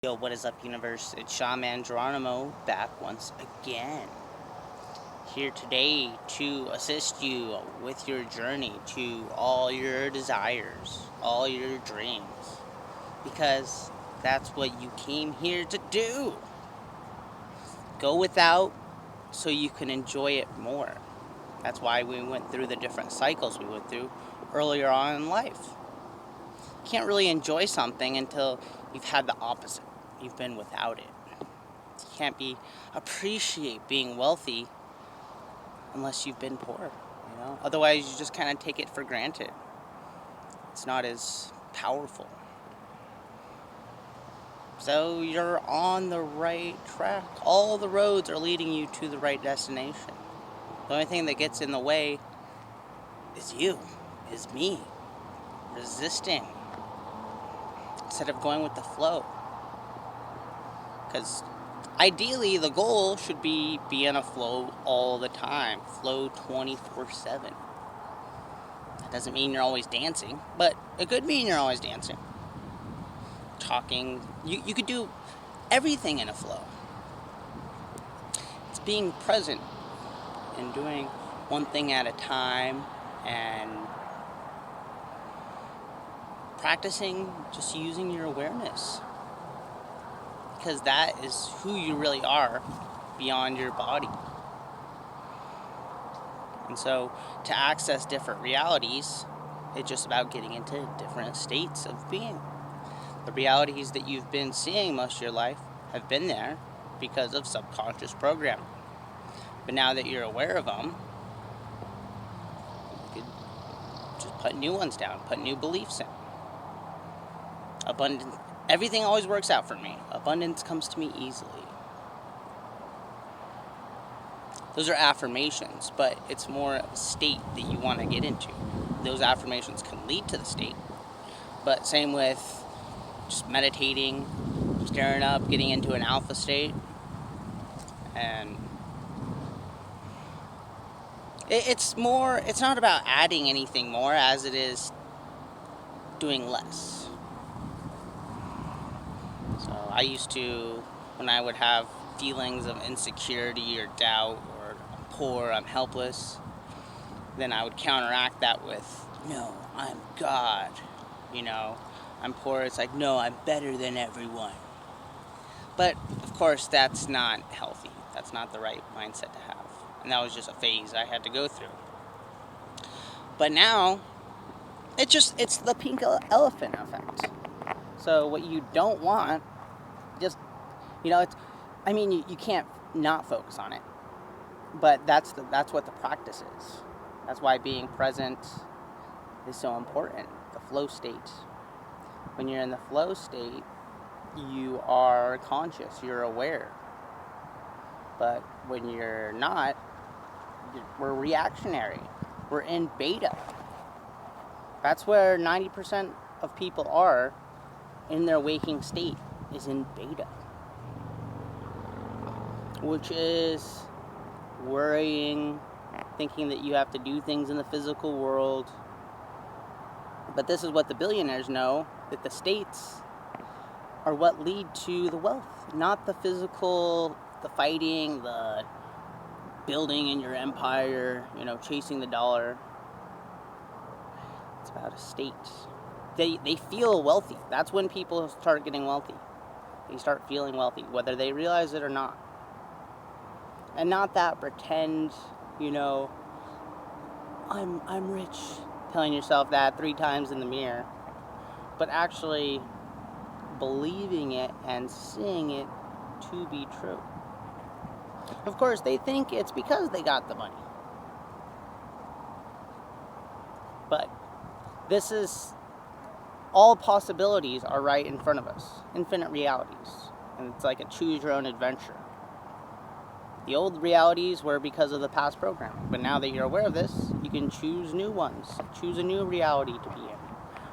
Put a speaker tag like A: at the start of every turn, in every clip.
A: Yo, what is up, universe? It's Shaman Geronimo back once again. Here today to assist you with your journey to all your desires, all your dreams. Because that's what you came here to do. Go without so you can enjoy it more. That's why we went through the different cycles we went through earlier on in life. You can't really enjoy something until you've had the opposite. You've been without it. You can't appreciate being wealthy unless you've been poor, you know? Otherwise, you just kind of take it for granted. It's not as powerful. So you're on the right track. All the roads are leading you to the right destination. The only thing that gets in the way is you, is me, resisting instead of going with the flow. Because ideally, the goal should be in a flow all the time. Flow 24/7. That doesn't mean you're always dancing, but it could mean you're always dancing. Talking. You could do everything in a flow. It's being present and doing one thing at a time and practicing just using your awareness. Because that is who you really are beyond your body. And so to access different realities, it's just about getting into different states of being. The realities that you've been seeing most of your life have been there because of subconscious programming. But now that you're aware of them, you could just put new ones down, put new beliefs in. Abundance, everything always works out for me. Abundance comes to me easily. Those are affirmations, but it's more of a state that you want to get into. Those affirmations can lead to the state. But same with just meditating, staring up, getting into an alpha state. And it's not about adding anything more as it is doing less. So I used to, when I would have feelings of insecurity or doubt, or I'm poor, I'm helpless, then I would counteract that with, no, I'm God. I'm poor, it's like, no, I'm better than everyone. But, of course, that's not healthy. That's not the right mindset to have. And that was just a phase I had to go through. But now, it's the pink elephant effect. So what you don't want, just, you can't not focus on it. But that's what the practice is. That's why being present is so important. The flow state. When you're in the flow state, you are conscious, you're aware. But when you're not, we're reactionary. We're in beta. That's where 90% of people are in their waking state, is in beta. Which is worrying, thinking that you have to do things in the physical world. But this is what the billionaires know, that the states are what lead to the wealth, not the physical, the fighting, the building in your empire, chasing the dollar. It's about a state. They feel wealthy. That's when people start getting wealthy. They start feeling wealthy, whether they realize it or not. And not that pretend, I'm rich, telling yourself that 3 times in the mirror, but actually believing it and seeing it to be true. Of course, they think it's because they got the money. But this is, all possibilities are right in front of us. Infinite realities. And it's like a choose your own adventure. The old realities were because of the past programming. But now that you're aware of this, you can choose new ones. Choose a new reality to be in.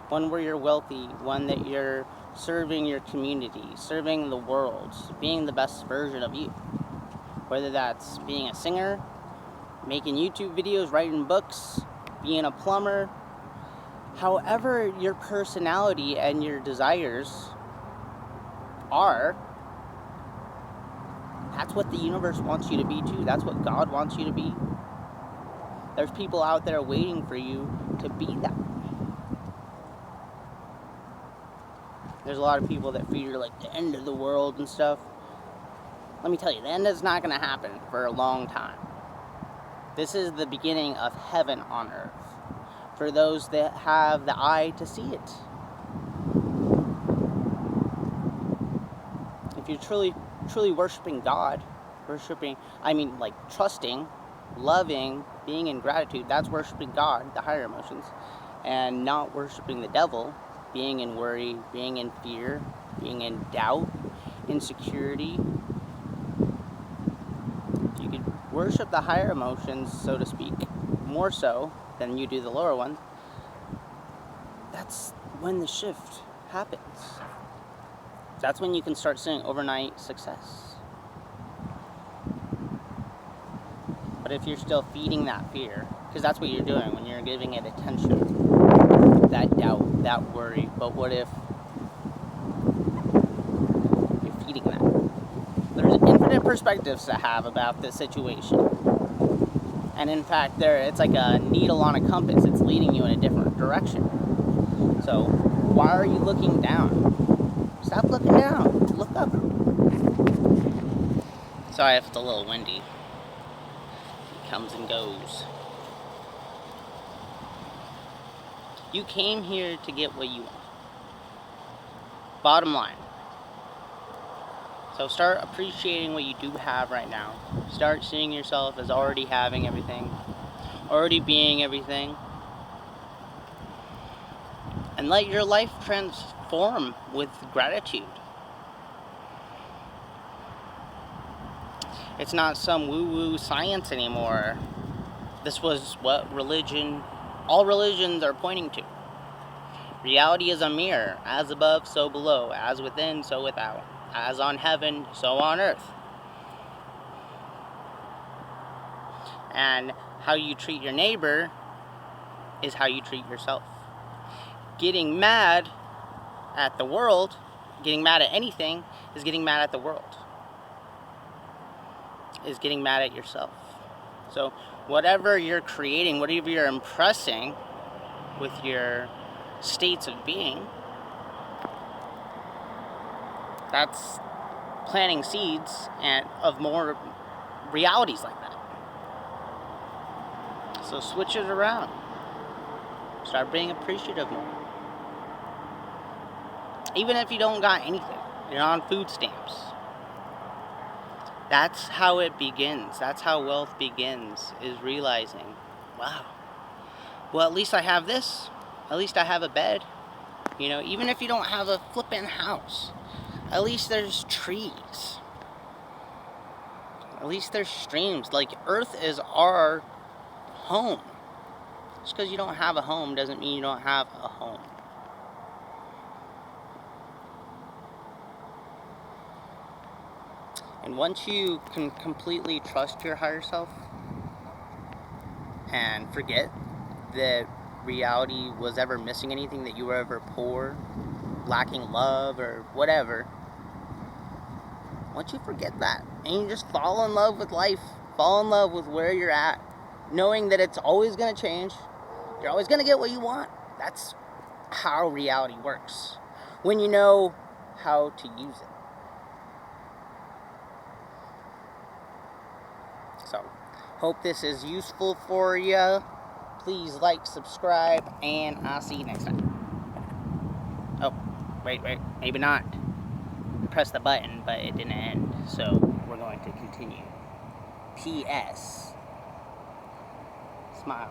A: One where you're wealthy. One that you're serving your community, serving the world, being the best version of you. Whether that's being a singer, making YouTube videos, writing books, being a plumber. However your personality and your desires are, that's what the universe wants you to be too. That's what God wants you to be. There's people out there waiting for you to be that way. There's a lot of people that fear like the end of the world and stuff. Let me tell you, the end is not going to happen for a long time. This is the beginning of heaven on earth for those that have the eye to see it. If you're truly worshiping God, trusting, loving, being in gratitude, that's worshiping God, the higher emotions, and not worshiping the devil, being in worry, being in fear, being in doubt, insecurity. You could worship the higher emotions, so to speak, more so than you do the lower ones. That's when the shift happens. That's when you can start seeing overnight success. But if you're still feeding that fear, because that's what you're doing when you're giving it attention, that doubt, that worry, but what if you're feeding that? There's infinite perspectives to have about this situation. And in fact, it's like a needle on a compass. It's leading you in a different direction. So why are you looking down? Stop looking down. Look up. Sorry if it's a little windy. It comes and goes. You came here to get what you want. Bottom line. So start appreciating what you do have right now. Start seeing yourself as already having everything. Already being everything. And let your life transform with gratitude. It's not some woo-woo science anymore. This was what all religions are pointing to. Reality is a mirror, as above, so below, as within, so without, as on heaven, so on earth. And how you treat your neighbor is how you treat yourself. Getting mad at the world, getting mad at anything, is getting mad at the world. Is getting mad at yourself. So whatever you're creating, whatever you're impressing with your states of being, that's planting seeds of more realities like that. So switch it around. Start being appreciative more. Even if you don't got anything, you're on food stamps. That's how it begins. That's how wealth begins, is realizing, wow, well, at least I have this. At least I have a bed. You know, even if you don't have a flippin' house, at least there's trees. At least there's streams. Like, Earth is our home. Just because you don't have a home doesn't mean you don't have a home. And once you can completely trust your higher self and forget that reality was ever missing anything, that you were ever poor, lacking love, or whatever, once you forget that and you just fall in love with life, fall in love with where you're at, knowing that it's always going to change, you're always going to get what you want. That's how reality works, when you know how to use it. So, hope this is useful for you. Please like, subscribe, and I'll see you next time. Oh, wait, maybe not. Press the button, but it didn't end, so we're going to continue. P.S. Smile.